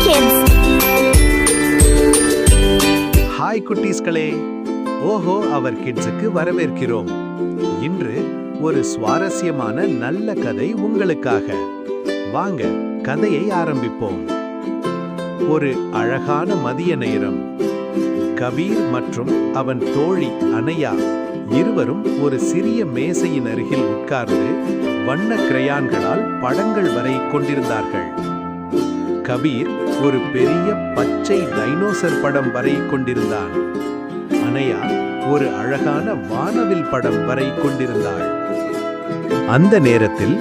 Kids. Hi குட்டீஸ்களே, ஓஹோ அவர் கிட்ஸுக்கு வரவேற்கிறோம். இன்று ஒரு சுவாரஸ்யமான நல்ல கதை உங்களுக்காக. வாங்க கதையை ஆரம்பிப்போம். ஒரு அழகான மதிய நேரம். கபீர் மற்றும் அவன் தோழி அனையா இருவரும் ஒரு சிறிய மேசையின் அருகில் உட்கார்ந்து வண்ண கிரையான்களால் படங்கள் வரைய கொண்டிருந்தார்கள். கபீர் ஒரு பெரிய பச்சை டைனோசர் படம் வரைய கொண்டிருந்தான். அனையா ஒரு அழகான வானவில் படம் வரைய கொண்டிருந்தாள். அந்த நேரத்தில்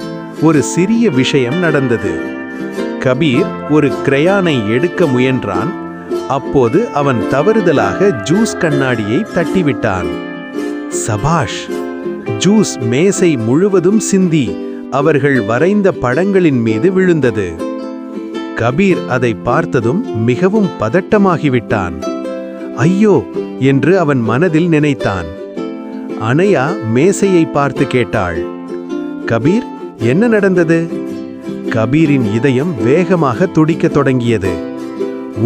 ஒரு சிறிய விஷயம் நடந்தது. கபீர் ஒரு கிரையானை எடுக்க முயன்றான். அப்போது அவன் தவறுதலாக ஜூஸ் கண்ணாடியை தட்டிவிட்டான். சபாஷ்! ஜூஸ் மேசை முழுவதும் சிந்தி அவர்கள் வரைந்த படங்களின் மீது விழுந்தது. கபீர் அதை பார்த்ததும் மிகவும் பதட்டமாகிவிட்டான். ஐயோ என்று அவன் மனதில் நினைத்தான். அனையா மேசையை பார்த்து கேட்டாள், கபீர், என்ன நடந்தது? கபீரின் இதயம் வேகமாக துடிக்கத் தொடங்கியது.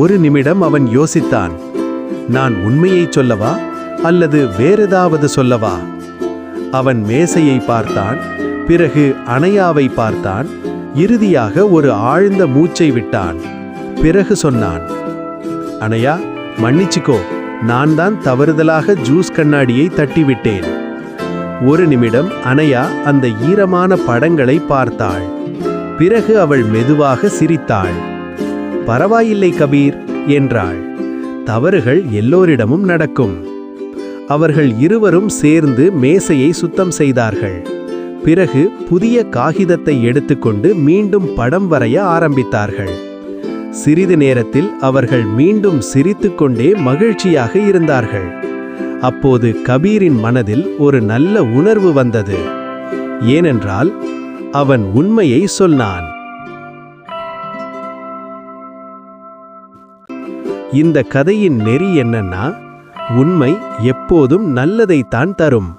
ஒரு நிமிடம் அவன் யோசித்தான். நான் உண்மையை சொல்லவா அல்லது வேறேதாவது சொல்லவா? அவன் மேசையை பார்த்தான், பிறகு அனையாவை பார்த்தான், இறுதியாக ஒரு ஆழ்ந்த மூச்சை விட்டான். பிறகு சொன்னான், அனையா, மன்னிச்சுக்கோ, நான் தான் தவறுதலாக ஜூஸ் கண்ணாடியை தட்டிவிட்டேன். ஒரு நிமிடம் அனையா அந்த ஈரமான படங்களை பார்த்தாள். பிறகு அவள் மெதுவாக சிரித்தாள். பரவாயில்லை கபீர் என்றாள். தவறுகள் எல்லோரிடமும் நடக்கும். அவர்கள் இருவரும் சேர்ந்து மேசையை சுத்தம் செய்தார்கள். பிறகு புதிய காகிதத்தை எடுத்துக்கொண்டு மீண்டும் படம் வரைய ஆரம்பித்தார்கள். சிறிது நேரத்தில் அவர்கள் மீண்டும் சிரித்துக்கொண்டே மகிழ்ச்சியாக இருந்தார்கள். அப்போது கபீரின் மனதில் ஒரு நல்ல உணர்வு வந்தது. ஏனென்றால் அவன் உண்மையை சொன்னான். இந்த கதையின் நெறி என்னன்னா, உண்மை எப்போதும் நல்லதைத்தான் தரும்.